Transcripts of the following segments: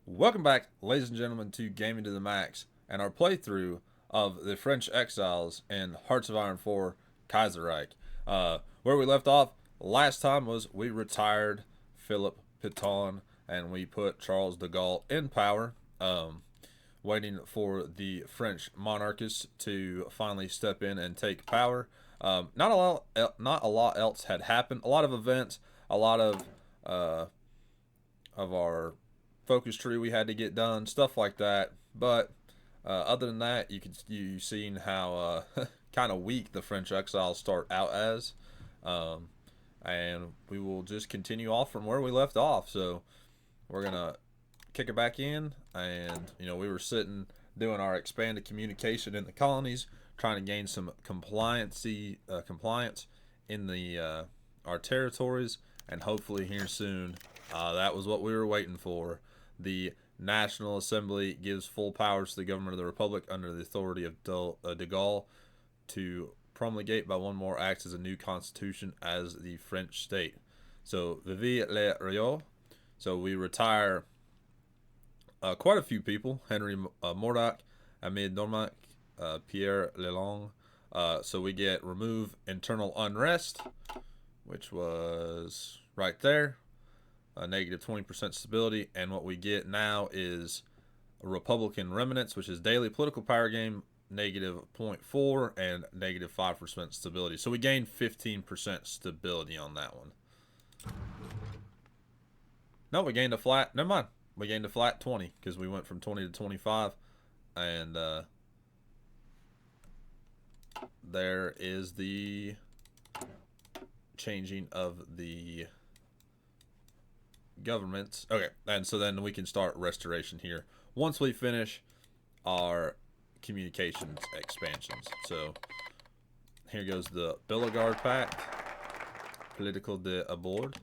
Welcome back, ladies and gentlemen, to Gaming to the Max and our playthrough of the French Exiles in Hearts of Iron 4 Kaiserreich. Where we left off last time was we retired Philip Pétain and we put Charles de Gaulle in power, waiting for the French monarchists to finally step in and take power. Not a lot else had happened. A lot of events, a lot of our focus tree we had to get done, stuff like that. But other than that, you seen how kind of weak the French exiles start out as, um, and we will just continue off from where we left off. So we're gonna kick it back in, and we were sitting doing our expanded communication in the colonies, trying to gain some compliance in the our territories, and hopefully here soon. That was what we were waiting for. The National Assembly gives full powers to the government of the Republic under the authority of de Gaulle to promulgate by one more acts as a new constitution as the French state. So, vive le Rio. So, we retire quite a few people. Henry Mordac, Amid Dormac, Pierre Lelong. So, we get remove internal unrest, which was right there. Negative 20% stability, and what we get now is a Republican remnants, which is daily political power gain, negative 0.4 and negative 5% stability. So we gained 15% stability on that one. No, we gained a flat. Never mind. We gained a flat 20 because we went from 20 to 25, and there is the changing of the governments. Okay, and so then we can start restoration here once we finish our communications expansions. So here goes the Bellegarde Pact, Political de Abord.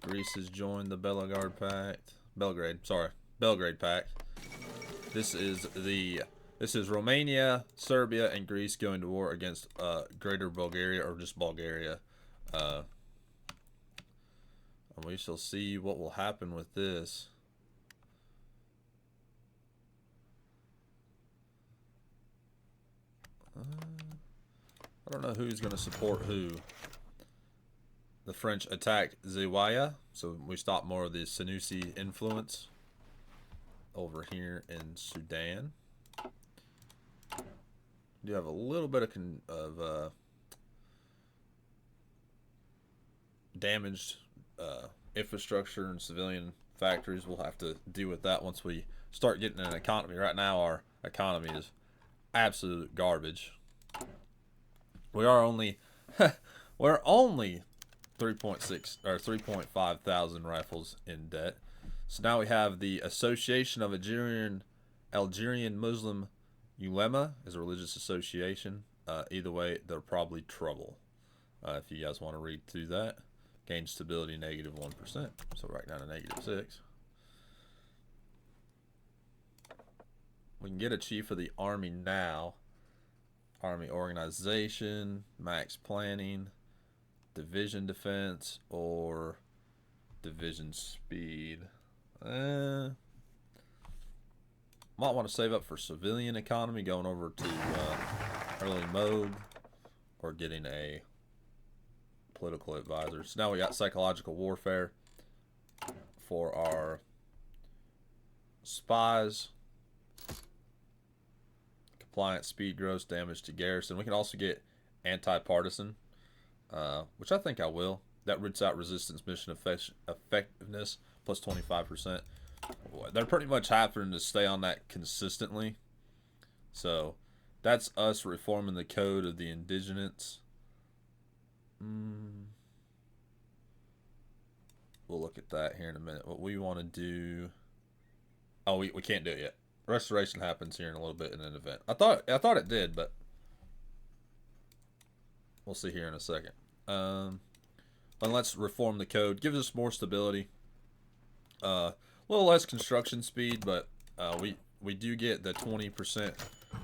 Greece has joined the Bellegarde Pact. Belgrade Pact. This is Romania, Serbia, and Greece going to war against Greater Bulgaria, or just Bulgaria. And we shall see what will happen with this. I don't know who's going to support who. The French attacked Zawaya, so we stopped more of the Senussi influence over here in Sudan. We do have a little bit of damaged infrastructure and civilian factories. We'll have to deal with that once we start getting an economy. Right now, our economy is absolute garbage. We're only 3.6 or 3.5 thousand rifles in debt. So now we have the Association of Algerian Muslim Ulema is a religious association. Either way, they're probably trouble. If you guys want to read through that. Gain stability negative 1%. So right down to negative 6. We can get a chief of the army now. Army organization, max planning, division defense, or division speed. Might want to save up for civilian economy, going over to early mode, or getting a political advisors. So now we got psychological warfare for our spies. Compliance, speed, gross damage to garrison. We can also get anti-partisan, which I think I will. That roots out resistance mission effectiveness plus 25%. They're pretty much having to stay on that consistently. So that's us reforming the code of the indigenous. We'll look at that here in a minute. What we want to do. Oh, we can't do it yet. Restoration happens here in a little bit in an event. I thought it did, but we'll see here in a second. And let's reform the code. Gives us more stability. A little less construction speed, but we do get the 20%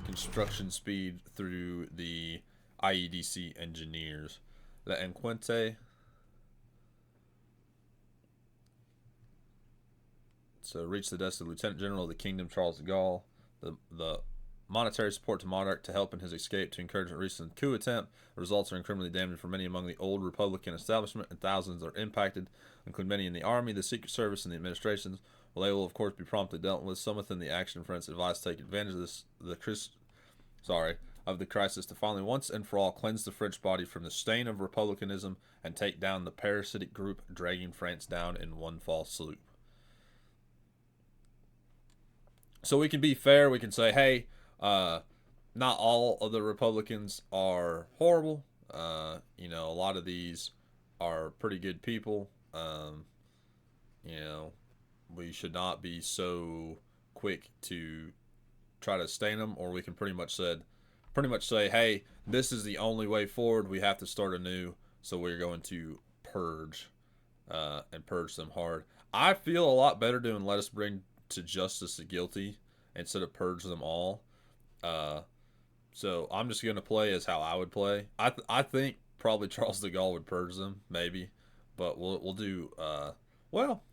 construction speed through the IEDC engineers. La Enquente. So reach the desk of the Lieutenant General of the Kingdom, Charles de Gaulle. The monetary support to monarch to help in his escape to encourage a recent coup attempt. The results are incrementally damaging for many among the old Republican establishment, and thousands are impacted, including many in the Army, the Secret Service, and the administrations. Well, they will, of course, be promptly dealt with. Some within the Action France advise to take advantage of the crisis to finally once and for all cleanse the French body from the stain of republicanism and take down the parasitic group dragging France down in one false swoop. So we can be fair. We can say, hey, not all of the Republicans are horrible. A lot of these are pretty good people. You know, we should not be so quick to try to stain them, or we can pretty much say, hey, this is the only way forward. We have to start anew, so we're going to purge, and purge them hard. I feel a lot better doing let us bring to justice the guilty instead of purge them all. So I'm just gonna play as how I would play. I think probably Charles de Gaulle would purge them, maybe, but we'll do well.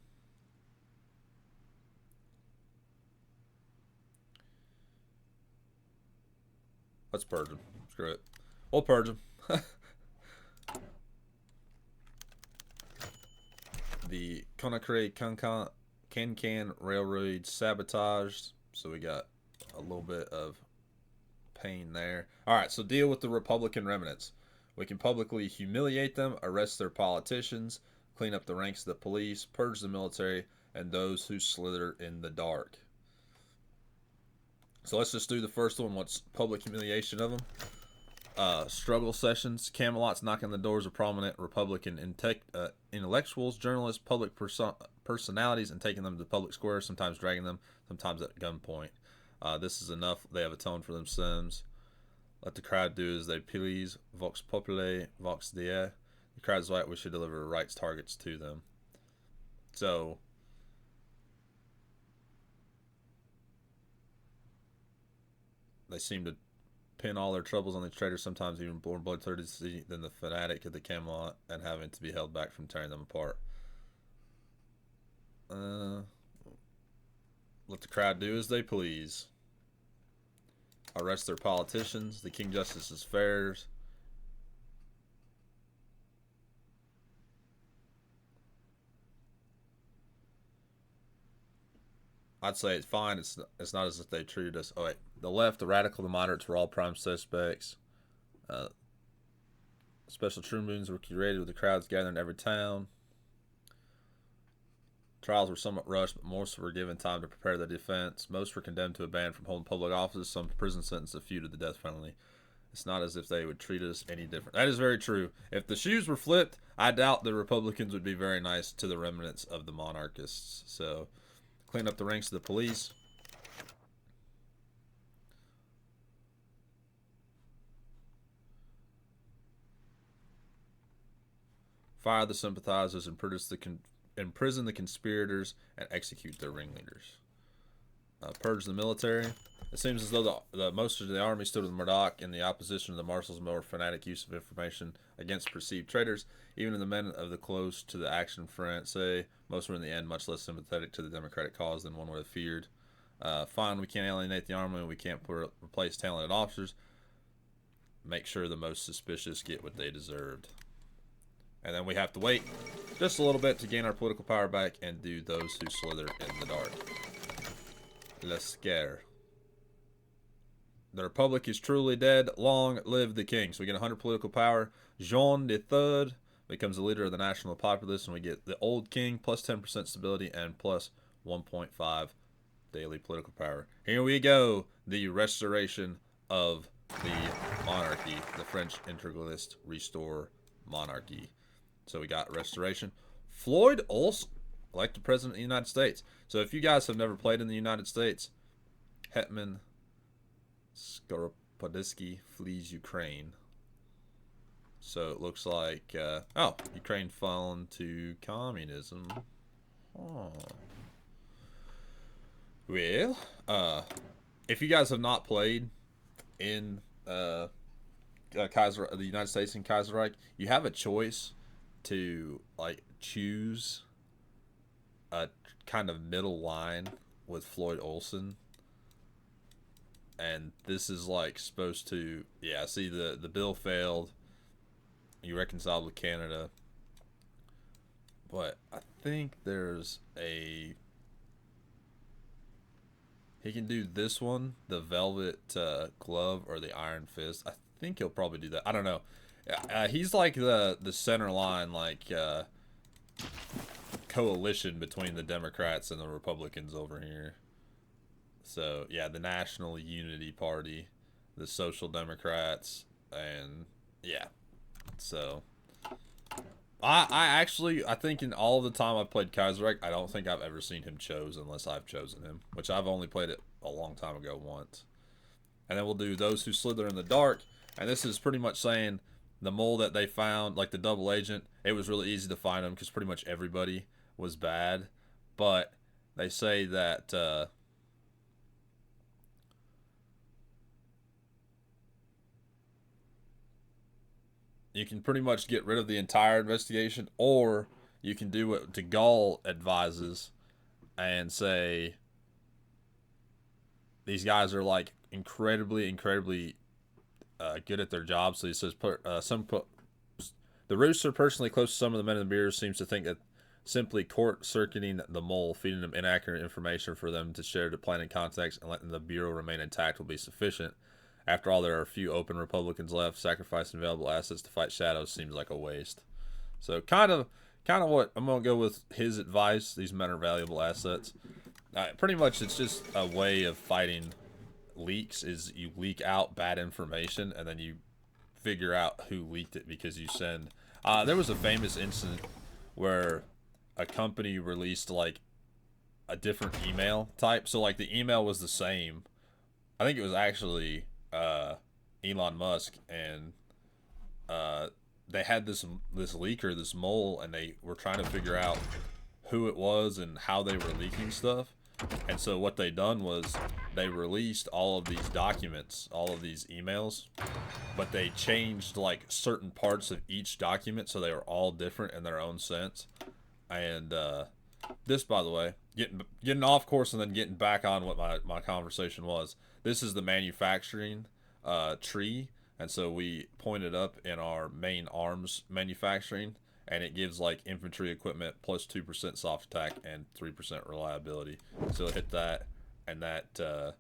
Let's purge them. Screw it. We'll purge them. The Conakry Cancan Railroad sabotaged. So we got a little bit of pain there. Alright, so deal with the Republican remnants. We can publicly humiliate them, arrest their politicians, clean up the ranks of the police, purge the military, and those who slither in the dark. So let's just do the first one. What's public humiliation of them? Struggle sessions. Camelot's knocking the doors of prominent Republican intellectuals, journalists, public personalities, and taking them to the public square, sometimes dragging them, sometimes at gunpoint. This is enough. They have atoned for themselves. Let the crowd do as they please. Vox populi, vox Dei. The crowd's right. We should deliver rights targets to them. So they seem to pin all their troubles on these traitors, sometimes even more bloodthirsty than the fanatic of the Camelot, and having to be held back from tearing them apart. Let the crowd do as they please. Arrest their politicians. The King Justice's fairs. I'd say it's fine. It's not as if they treated us. Oh wait, the left, the radical, the moderates were all prime suspects. Special tribunes were curated with the crowds gathering in every town. Trials were somewhat rushed, but most were given time to prepare their defense. Most were condemned to a ban from holding public offices, some to prison sentence, a few to the death penalty. It's not as if they would treat us any different. That is very true. If the shoes were flipped, I doubt the Republicans would be very nice to the remnants of the monarchists. So, clean up the ranks of the police. Fire the sympathizers and imprison the conspirators and execute their ringleaders. Purge the military. It seems as though the most of the army stood with Murdoch in the opposition to the marshal's more fanatic use of information against perceived traitors. Even the men of the close to the Action Française, most were in the end much less sympathetic to the democratic cause than one would have feared. Fine, we can't alienate the army, we can't replace talented officers. Make sure the most suspicious get what they deserved. And then we have to wait just a little bit to gain our political power back and do those who slither in the dark. Le Scare. The Republic is truly dead. Long live the king. So we get 100 political power. Jean III becomes the leader of the national populace, and we get the old king plus 10% stability and plus 1.5 daily political power. Here we go. The restoration of the monarchy. The French integralists restore monarchy. So we got restoration. Floyd Olson, elected president of the United States. So if you guys have never played in the United States, Hetman Skoropadsky flees Ukraine. So it looks like, Ukraine fell into communism. Oh. Well, if you guys have not played in the United States in Kaiserreich, you have a choice to choose a kind of middle line with Floyd Olson, and this is like supposed to, yeah. See, the bill failed. You reconciled with Canada, but I think there's a he can do this one, the Velvet Glove or the Iron Fist. I think he'll probably do that. I don't know. He's like the center line, like coalition between the Democrats and the Republicans over here. So yeah, the National Unity Party, the Social Democrats, and yeah. So I actually I think in all the time I've played Kaiserreich, I don't think I've ever seen him chose unless I've chosen him, which I've only played it a long time ago once. And then we'll do those who slither in the dark, and this is pretty much saying the mole that they found, like the double agent. It was really easy to find him because pretty much everybody was bad, but they say that you can pretty much get rid of the entire investigation, or you can do what De Gaulle advises and say these guys are like incredibly good at their job. So he says, the rooster personally close to some of the men in the bureau seems to think that simply court circuiting the mole, feeding them inaccurate information for them to share the plan and context, and letting the bureau remain intact will be sufficient. After all, there are a few open Republicans left. Sacrificing available assets to fight shadows seems like a waste. So kind of what I'm gonna go with his advice. These men are valuable assets. Pretty much, it's just a way of fighting leaks. Is you leak out bad information and then you figure out who leaked it because you send. There was a famous incident where a company released like a different email type. So like the email was the same. I think it was actually Elon Musk, and they had this leaker, this mole, and they were trying to figure out who it was and how they were leaking stuff. And so what they done was they released all of these documents, all of these emails, but they changed like certain parts of each document so they were all different in their own sense. And this, by the way, getting off course and then getting back on what my conversation was. This is the manufacturing tree, and so we pointed up in our main arms manufacturing, and it gives like infantry equipment plus 2% soft attack and 3% reliability. So hit that, and that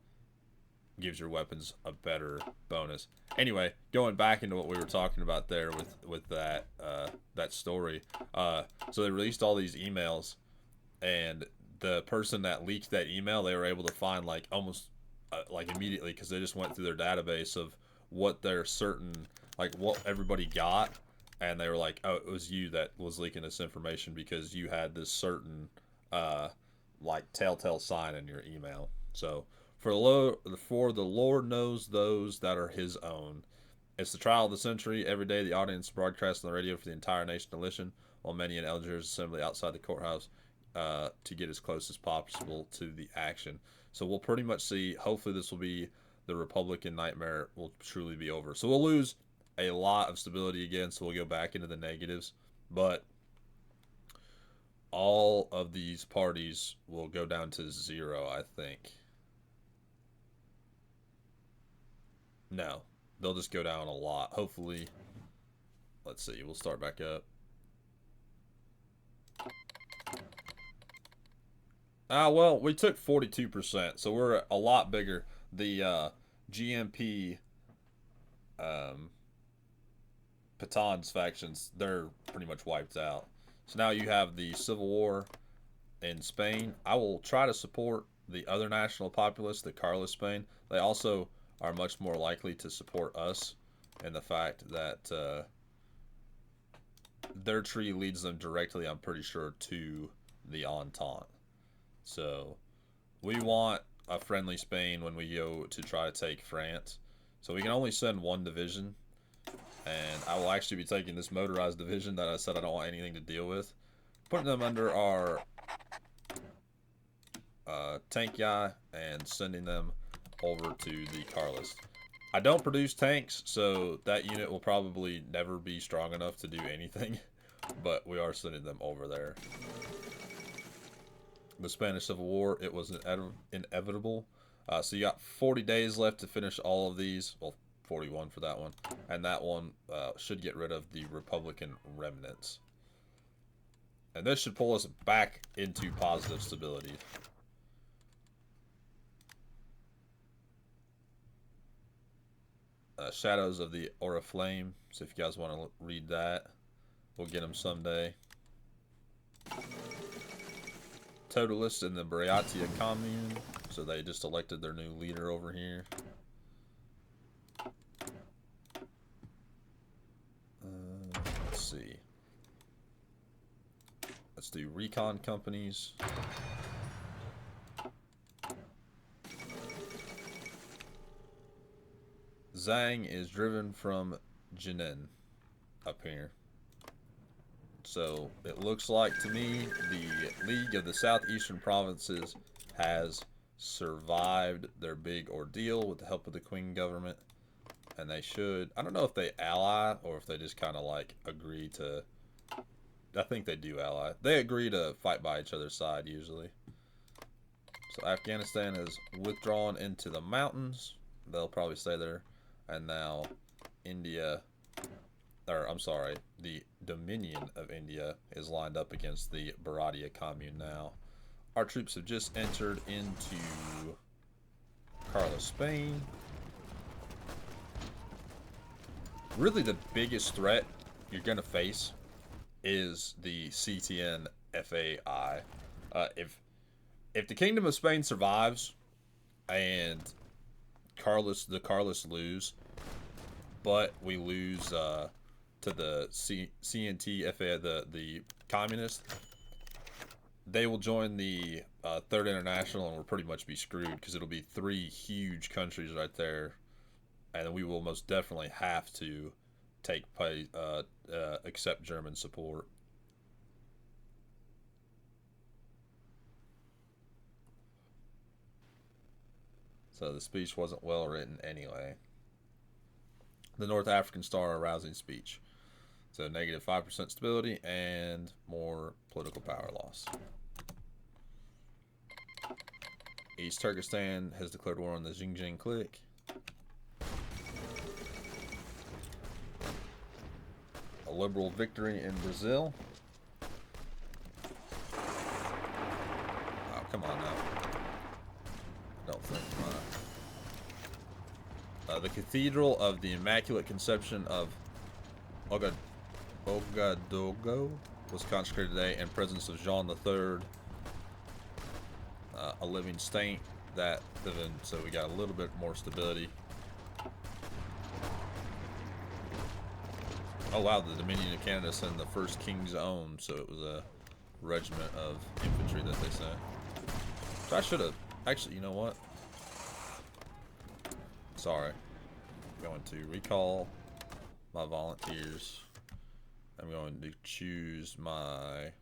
gives your weapons a better bonus. Anyway, going back into what we were talking about there with that that story. So they released all these emails, and the person that leaked that email, they were able to find like almost like immediately, because they just went through their database of what their certain, like what everybody got, and they were like, oh, it was you that was leaking this information because you had this certain like telltale sign in your email. So for the Lord knows those that are his own. It's the trial of the century. Every day the audience broadcasts on the radio for the entire nation to listen, while many in Algiers assembly outside the courthouse to get as close as possible to the action. So we'll pretty much see, hopefully this will be, the Republican nightmare will truly be over. So we'll lose a lot of stability again, so we'll go back into the negatives. But all of these parties will go down to 0, I think. No, they'll just go down a lot. Hopefully, let's see, we'll start back up. Well, we took 42%, so we're a lot bigger. The GMP Patan's factions, they're pretty much wiped out. So now you have the civil war in Spain. I will try to support the other national populace, the Carlist Spain. They also are much more likely to support us in the fact that their tree leads them directly, I'm pretty sure, to the Entente. So we want a friendly Spain when we go to try to take France. So we can only send one division, and I will actually be taking this motorized division that I said I don't want anything to deal with, putting them under our tank guy and sending them over to the Carlist. I don't produce tanks, so that unit will probably never be strong enough to do anything, but we are sending them over there. the Spanish Civil War, it was inevitable. So you got 40 days left to finish all of these. Well, 41 for that one. And that one should get rid of the Republican remnants. And this should pull us back into positive stability. Shadows of the Oriflame. So if you guys want to read that, we'll get them someday. Totalists in the Briatia commune. So they just elected their new leader over here. Let's see. Let's do recon companies. Zhang is driven from Jinan up here. So it looks like to me the League of the Southeastern Provinces has survived their big ordeal with the help of the Queen government. And they should, I don't know if they ally or if they just kind of like agree to, I think they do ally. They agree to fight by each other's side usually. So Afghanistan is withdrawn into the mountains. They'll probably stay there. And now India, or I'm sorry, the Dominion of India is lined up against the Baratia commune now. Our troops have just entered into Carlos, Spain. Really the biggest threat you're going to face is the CTN FAI. If the Kingdom of Spain survives and the Carlos lose, but we lose to the CNT FA, the communists, they will join the Third International and we'll pretty much be screwed because it'll be 3 huge countries right there, and we will most definitely have to accept German support. So the speech wasn't well written anyway. The North African Star, a rousing speech. So negative 5% stability and more political power loss. East Turkestan has declared war on the Xinjiang clique. A liberal victory in Brazil. Oh, come on now. Don't think the Cathedral of the Immaculate Conception of Ouagadougou was consecrated today in presence of Jean III, a living saint. So we got a little bit more stability. Oh wow, the Dominion of Canada sent the first King's Own, so it was a regiment of infantry that they sent. So I should have, actually, you know what? Sorry. I'm going to recall my volunteers. I'm going to choose my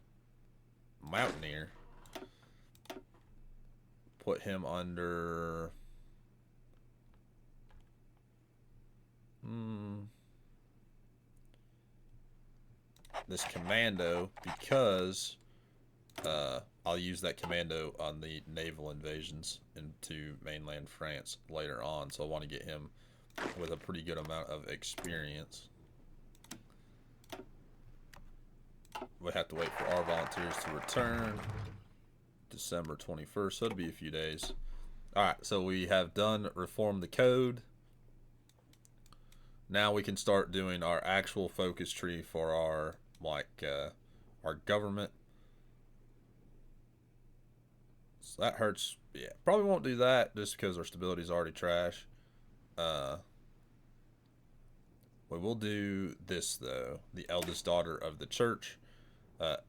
mountaineer. Put him under... this commando, because I'll use that commando on the naval invasions into mainland France later on, so I want to get him with a pretty good amount of experience. We have to wait for our volunteers to return. December 21st, so it'll be a few days. Alright, so we have done reform the code. Now we can start doing our actual focus tree for our our government. So that hurts. Yeah, probably won't do that just because our stability is already trash. We will do this though. The eldest daughter of the church.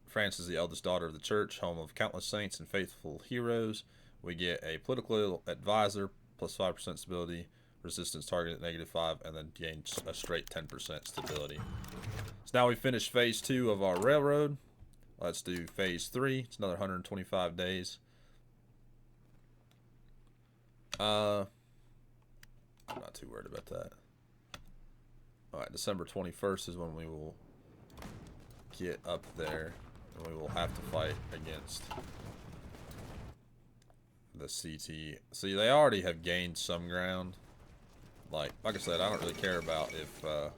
France is the eldest daughter of the church, home of countless saints and faithful heroes. We get a political advisor plus 5% stability, resistance target at -5, and then gain a straight 10% stability. So now we finished phase 2 of our railroad. Let's do phase 3. It's another 125 days. I'm not too worried about that. Alright, December 21st is when we will get up there, and we will have to fight against the CT. See, they already have gained some ground. Like I said, I don't really care about if the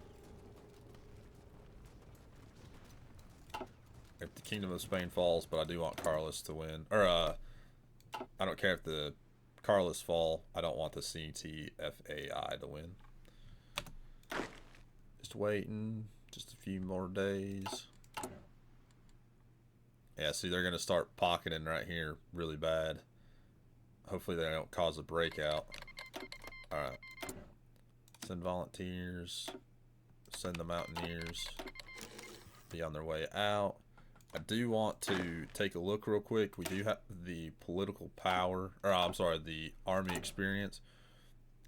Kingdom of Spain falls, but I do want Carlos to win. Or I don't care if the Carlos fall. I don't want the CTFAI to win. Just waiting. Just a few more days. Yeah, see, they're going to start pocketing right here really bad. Hopefully they don't cause a breakout. Alright. Send volunteers. Send the mountaineers. Be on their way out. I do want to take a look real quick. We do have the political power, or I'm sorry, the army experience.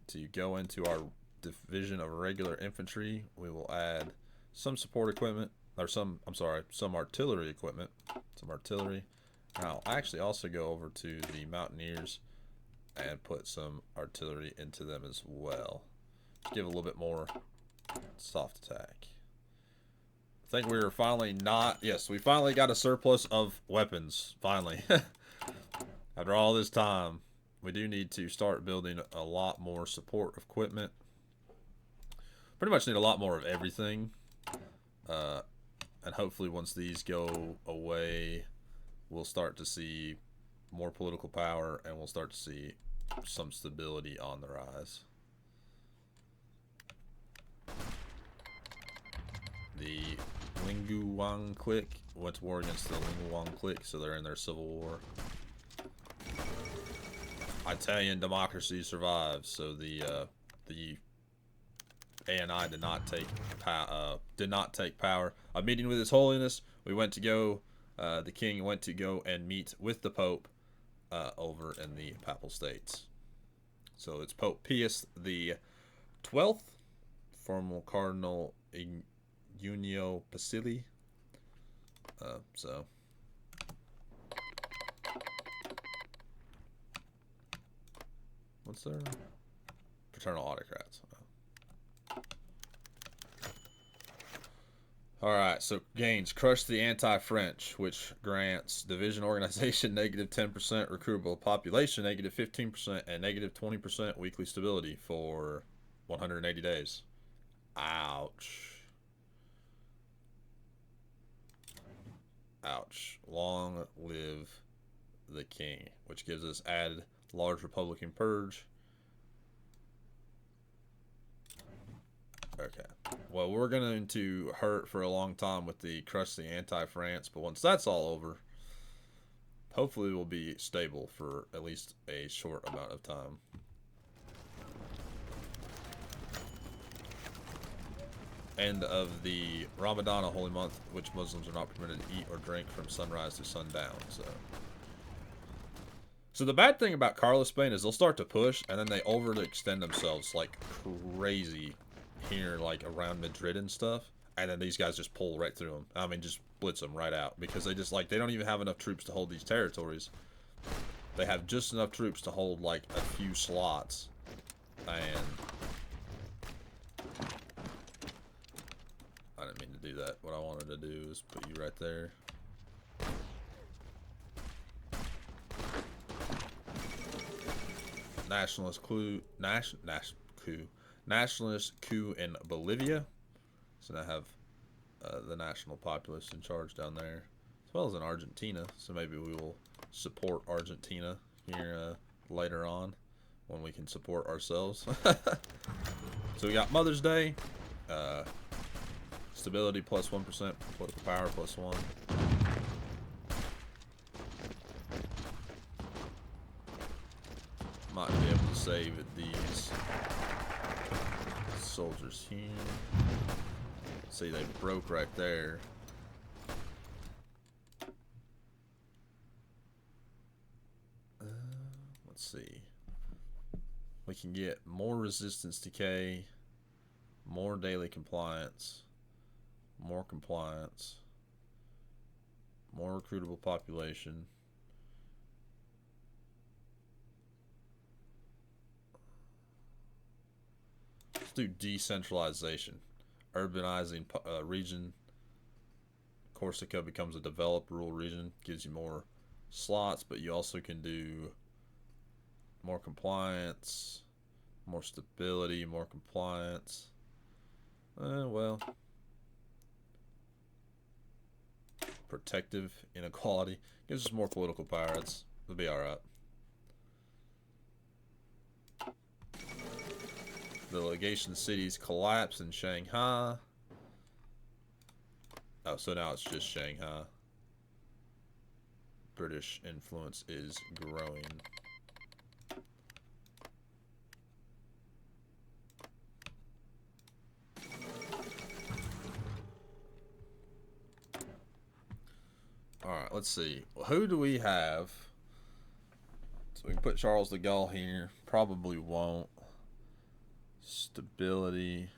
To go into our division of regular infantry, we will add some support equipment, or some artillery equipment. Some artillery. And I'll actually also go over to the mountaineers and put some artillery into them as well. Just give a little bit more soft attack. I think we were finally not... Yes, we finally got a surplus of weapons. Finally. After all this time, we do need to start building a lot more support equipment. Pretty much need a lot more of everything. And hopefully once these go away, we'll start to see more political power and we'll start to see some stability on the rise. The Linguang clique went to war against the Linguang clique, so they're in their civil war. Italian democracy survives, so the ANI did not take power. A meeting with His Holiness, we went to go. The king went to go and meet with the Pope over in the Papal States. So it's Pope Pius the 12th, formal Cardinal Unio Basili. So what's their paternal autocrats? Alright, so gains. Crush the anti-French, which grants division organization negative 10%, recruitable population negative 15%, and negative 20% weekly stability for 180 days. Ouch. Ouch. Long live the king, which gives us add large Republican purge. Okay. Well, we're going to hurt for a long time with the crush the anti-France, but once that's all over, hopefully we'll be stable for at least a short amount of time. End of the Ramadan, a holy month, which Muslims are not permitted to eat or drink from sunrise to sundown. So the bad thing about Carlos Spain is they'll start to push, and then they overextend themselves like crazy here, like around Madrid and stuff, and then these guys just pull right through them. I mean, just blitz them right out, because they just, like, they don't even have enough troops to hold these territories. They have just enough troops to hold, like, a few slots, and I didn't mean to do that. What I wanted to do is put you right there. Nationalist coup in Bolivia. So now I have the national populace in charge down there, as well as in Argentina. So maybe we will support Argentina here later on when we can support ourselves. So we got Mother's Day, stability plus 1%, political power plus 1. Might be able to save these soldiers here. See, they broke right there. Let's see. We can get more resistance decay, more daily compliance, more compliance, more recruitable population. Let's do decentralization. Urbanizing region. Corsica becomes a developed rural region. Gives you more slots, but you also can do More compliance, more stability, more compliance. Well, protective inequality gives us more political power. It'll be all right. The legation cities collapse in Shanghai. Oh, so now it's just Shanghai. British influence is growing. Alright, let's see. Who do we have? So we can put Charles de Gaulle here. Probably won't. Stability.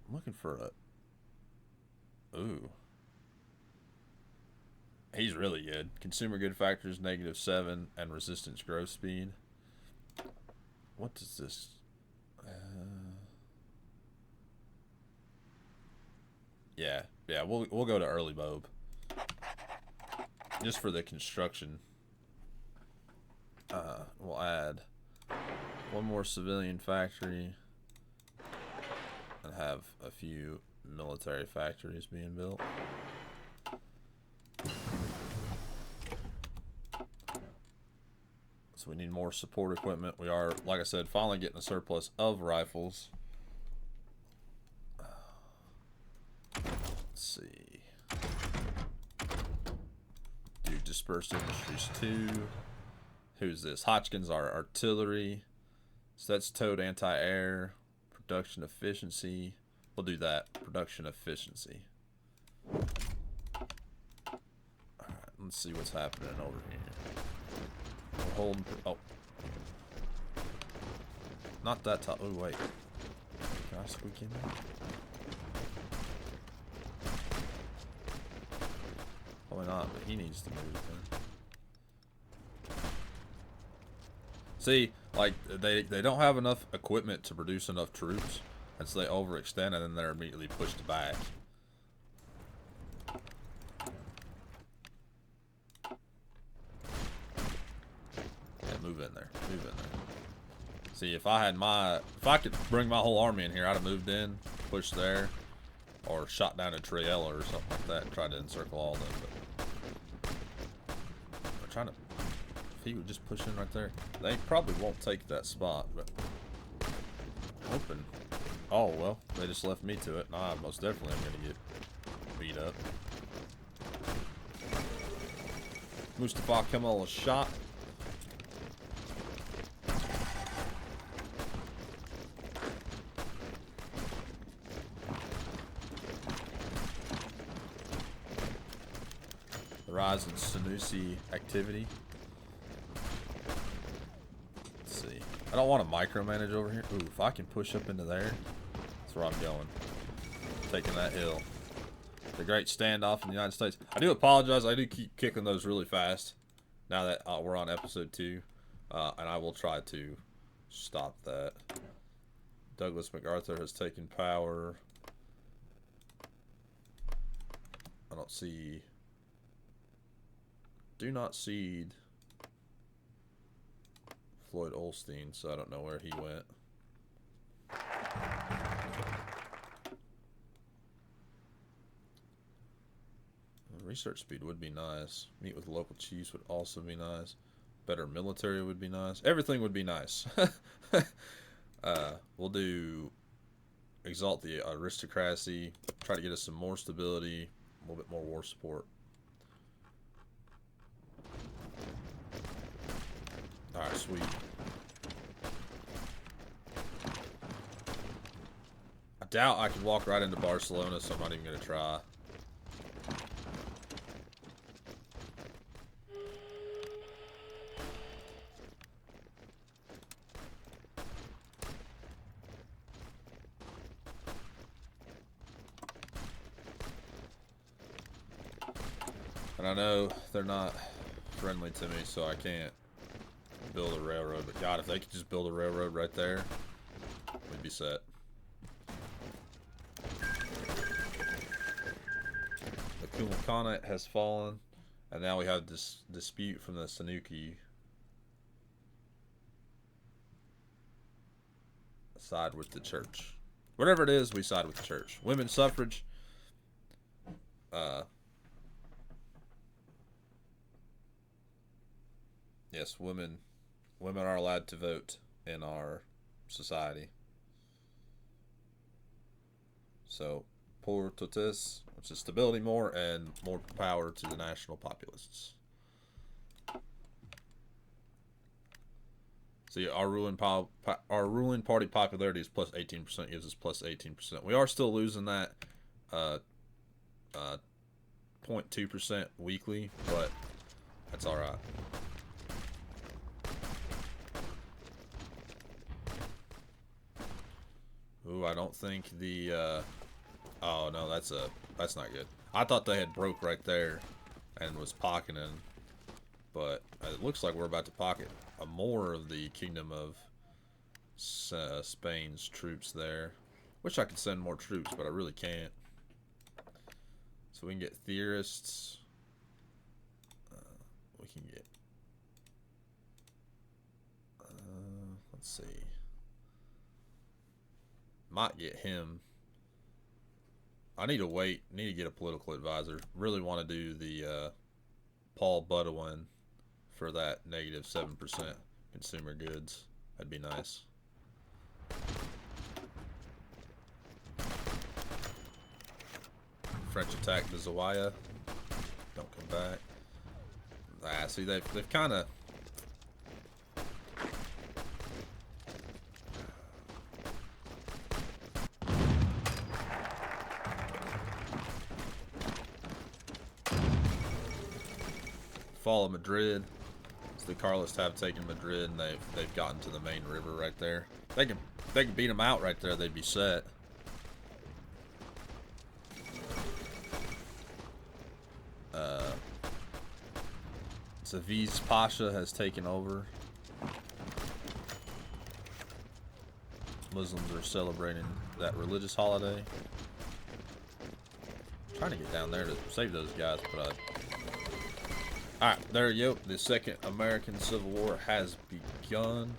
I'm looking for a... Ooh. He's really good. Consumer good factors, -7, and resistance growth speed. What does this... yeah, we'll go to early Bobe. Just for the construction. We'll add one more civilian factory and have a few military factories being built. So we need more support equipment. We are, like I said, finally getting a surplus of rifles. Let's see. Do dispersed industries 2. Who's this? Hodgkin's our artillery. So that's towed anti-air. Production efficiency. We'll do that. Production efficiency. Alright, let's see what's happening over here. We're holding... Oh. Not that top. Oh, wait. Can I squeak in there? Probably not, but he needs to move then. See, like, they don't have enough equipment to produce enough troops, and so they overextend, and then they're immediately pushed back. Yeah, move in there. Move in there. See, if I could bring my whole army in here, I'd have moved in, pushed there, or shot down a Triella or something like that, and tried to encircle all of them, but... I'm trying to... He would just push in right there. They probably won't take that spot, but hoping. Oh well, they just left me to it. Nah, most definitely I'm gonna get beat up. Mustafa Kemal is shot. The rise in Sanusi activity. I don't want to micromanage over here. Ooh, if I can push up into there, that's where I'm going. Taking that hill. The great standoff in the United States. I do apologize. I do keep kicking those really fast now that we're on episode 2. And I will try to stop that. Douglas MacArthur has taken power. I don't see... Do not cede... Floyd Olstein, so I don't know where he went. Research speed would be nice. Meet with local chiefs would also be nice. Better military would be nice. Everything would be nice. We'll do exalt the aristocracy. Try to get us some more stability. A little bit more war support. Alright, sweet. I doubt I can walk right into Barcelona, so I'm not even going to try. And I know they're not friendly to me, so I can't build a railroad, but God, if they could just build a railroad right there, we'd be set. The Kumal Khanate has fallen, and now we have this dispute from the Sanuki. Side with the church. Whatever it is, we side with the church. Women's suffrage. Uh, yes, women are allowed to vote in our society. So, pour totes, which is stability more, and more power to the national populists. See, our ruling party popularity is plus 18%, gives us plus 18%. We are still losing that 0.2% weekly, but that's all right. Ooh, I don't think the oh no, that's not good. I thought they had broke right there and was pocketing, but it looks like we're about to pocket more of the Kingdom of Spain's troops there. Wish I could send more troops, but I really can't. So we can get theorists. We can get. Let's see. Might get him. I need to wait. Need to get a political advisor. Really want to do the Paul Budowin for that negative 7% consumer goods. That'd be nice. French attack the Zawaya. Don't come back. Ah, see, they've kind of. Fall of Madrid. So the Carlists have taken Madrid, and they've gotten to the main river right there. They can beat them out right there. They'd be set. Zaviz Pasha has taken over. Muslims are celebrating that religious holiday. I'm trying to get down there to save those guys, but alright, there you go. The Second American Civil War has begun.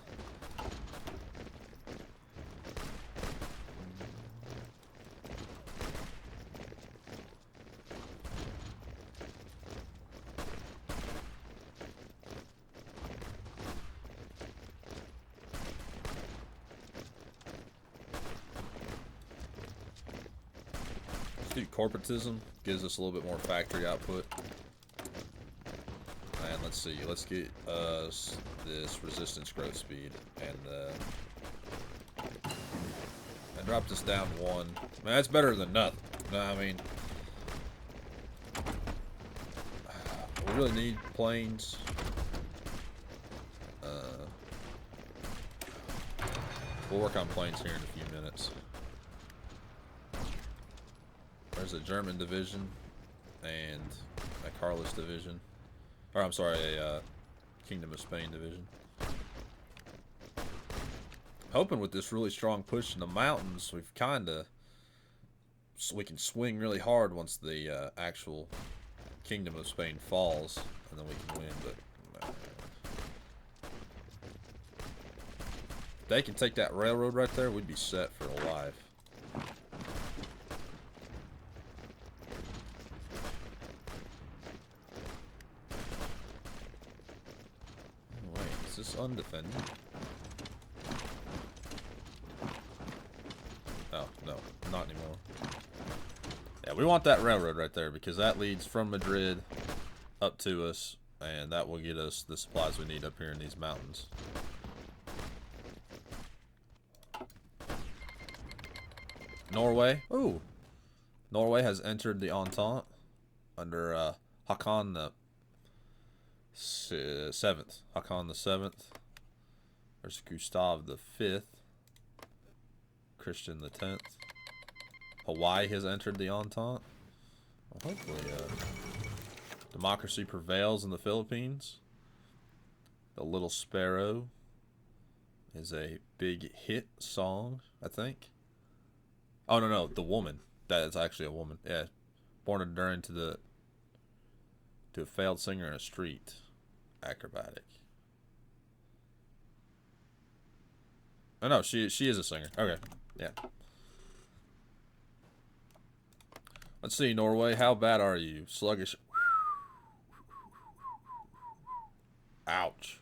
Let's do corporatism. Gives us a little bit more factory output. And let's see. Let's get us this resistance growth speed and drop this down 1. Man, that's better than nothing. No, I mean, we really need planes. We'll work on planes here in a few minutes. There's a German division and a Carlist division. Or, I'm sorry, a Kingdom of Spain division. Hoping with this really strong push in the mountains, we've we can swing really hard once the actual Kingdom of Spain falls, and then we can win, but if they can take that railroad right there, we'd be set for a life. Is undefended. Oh, no, not anymore. Yeah, we want that railroad right there because that leads from Madrid up to us, and that will get us the supplies we need up here in these mountains. Norway. Ooh. Norway has entered the Entente under Haakon the 7th. Haakon the 7th. There's Gustav the 5th. Christian the 10th. Hawaii has entered the Entente. Well, hopefully, democracy prevails in the Philippines. The Little Sparrow is a big hit song, I think. Oh, no, The Woman. That is actually a woman. Yeah. Born enduring to a failed singer in a street. Acrobatic. Oh no, she is a singer. Okay, yeah. Let's see, Norway. How bad are you? Sluggish. Ouch.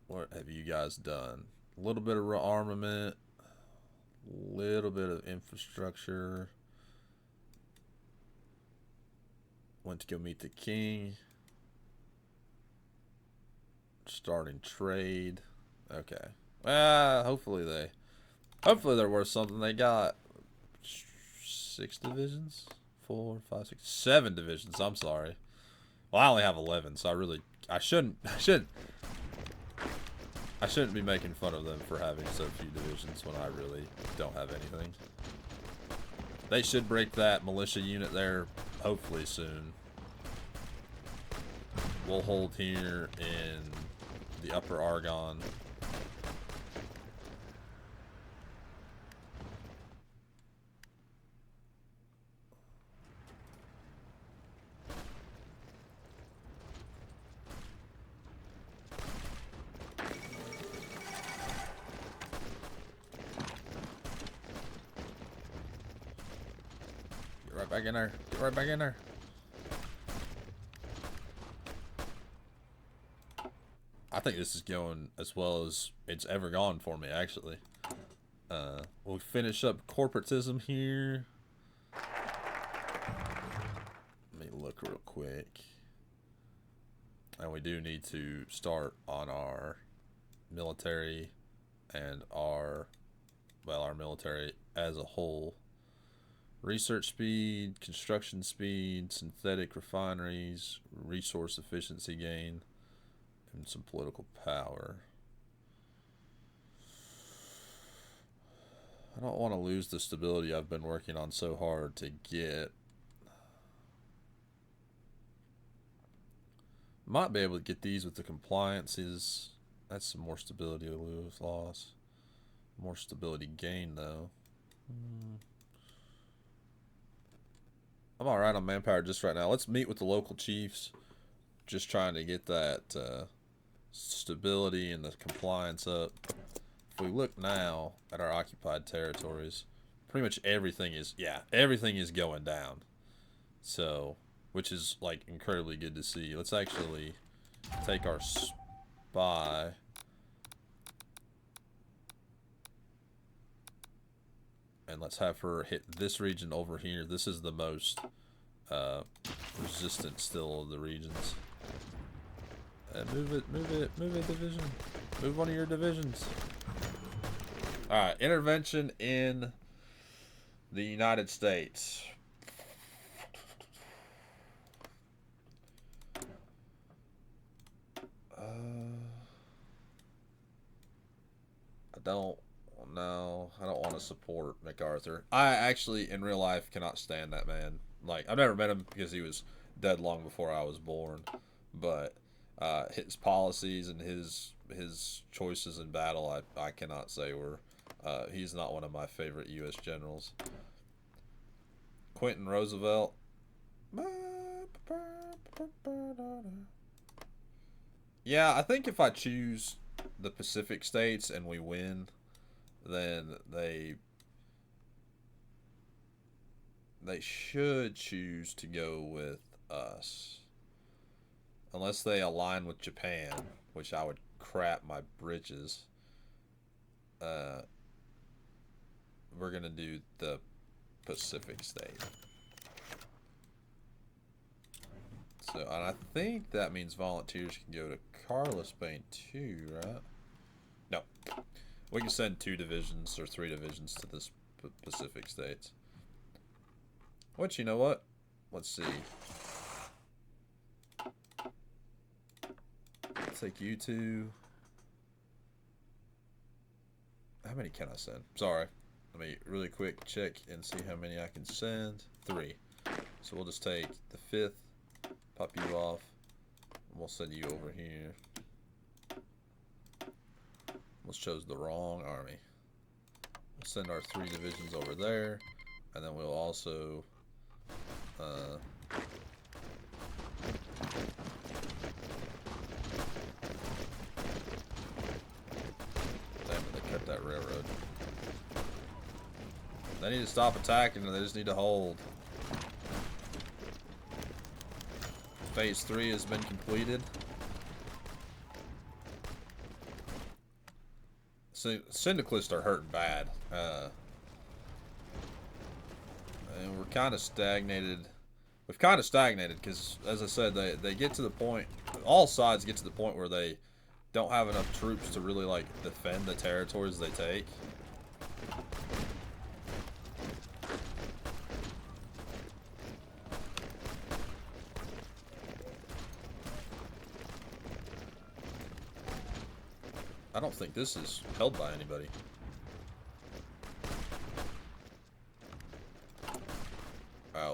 What have you guys done? A little bit of armament, a little bit of infrastructure. Went to go meet the king. Starting trade. Okay. Hopefully they're worth something. They got 6 divisions, 4, 5, 6, 7 divisions. I'm sorry. Well, I only have 11, so I shouldn't be making fun of them for having so few divisions when I really don't have anything. They should break that militia unit there hopefully soon. We'll hold here in the Upper Argonne. Get right back in there. Get right back in there. I think this is going as well as it's ever gone for me, actually. We'll finish up corporatism here. Let me look real quick. And we do need to start on our military and our military as a whole. Research speed, construction speed, synthetic refineries, resource efficiency gain, and some political power. I don't want to lose the stability I've been working on so hard to get. Might be able to get these with the compliances. That's some more stability to lose, loss. More stability gain, though. I'm alright on manpower just right now. Let's meet with the local chiefs. Just trying to get that stability and the compliance up. If we look now at our occupied territories, pretty much everything is going down. So, which is like incredibly good to see. Let's actually take our spy. And let's have her hit this region over here. This is the most resistant still of the regions. Move it, division. Move one of your divisions. Alright, intervention in the United States. I don't want to support MacArthur. I actually, in real life, cannot stand that man. Like, I've never met him because he was dead long before I was born. But his policies and his choices in battle, I cannot say were. He's not one of my favorite U.S. generals. Quentin Roosevelt. Yeah, I think if I choose the Pacific states and we win, then they should choose to go with us. Unless they align with Japan, which I would crap my britches. We're going to do the Pacific state. So, and I think that means volunteers can go to Carlos, Spain too, right? No. We can send 2 divisions or 3 divisions to this Pacific states. Which, you know what? Let's see. Let's take you 2. How many can I send? Sorry. Let me really quick check and see how many I can send. 3. So we'll just take the 5th, pop you off, and we'll send you over here. Let's chose the wrong army. We'll send our 3 divisions over there, and then we'll also They need to stop attacking, or they just need to hold. Phase 3 has been completed. So, Syndicalists are hurting bad. And we're kind of stagnated. We've kind of stagnated because, as I said, they get to the point, all sides get to the point where they don't have enough troops to really, like, defend the territories they take. I don't think this is held by anybody.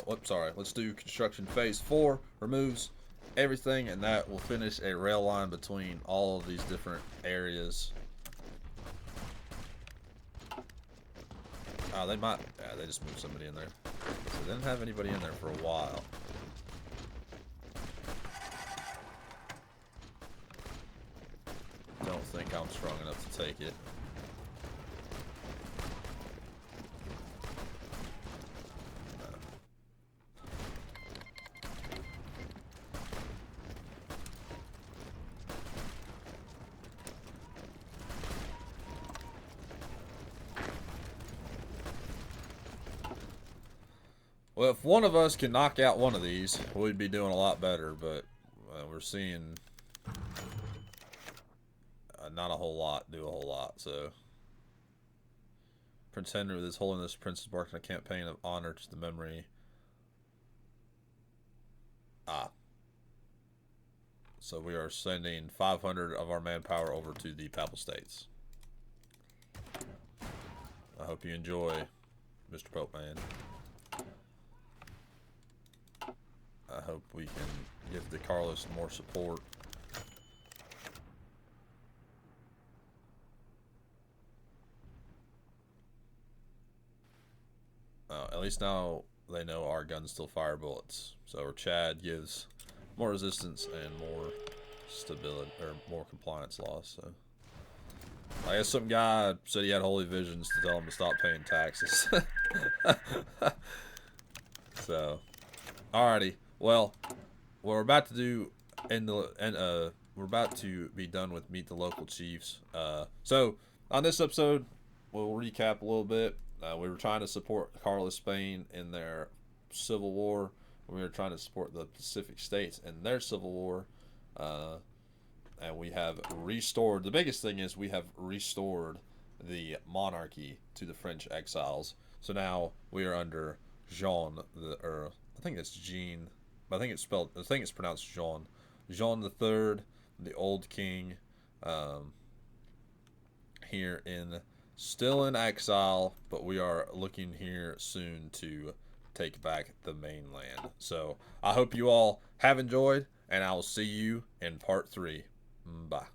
Whoops, sorry. Let's do construction phase 4. Removes everything, and that will finish a rail line between all of these different areas. They might. Yeah, they just moved somebody in there. So they didn't have anybody in there for a while. Don't think I'm strong enough to take it. Well, if one of us can knock out one of these, we'd be doing a lot better, but we're seeing not a whole lot do a whole lot, so. Prince Henry with his Holiness Prince embarked on a campaign of honor to the memory. So we are sending 500 of our manpower over to the Papal States. I hope you enjoy, Mr. Pope Man. I hope we can give the Carlists more support. At least now they know our guns still fire bullets. So our Chad gives more resistance and more stability, or more compliance loss. So I guess some guy said he had holy visions to tell him to stop paying taxes. So, alrighty. Well, what we're about to do we're about to be done with Meet the Local Chiefs. So on this episode, we'll recap a little bit. We were trying to support Carlos Spain in their civil war. We were trying to support the Pacific States in their civil war. And we have restored, the biggest thing is we have restored the monarchy to the French exiles. So now we are under Jean, I think it's Jean, but I think it's pronounced Jean. Jean the Third, the old king, here still in exile, but we are looking here soon to take back the mainland. So I hope you all have enjoyed, and I will see you in part 3. Bye.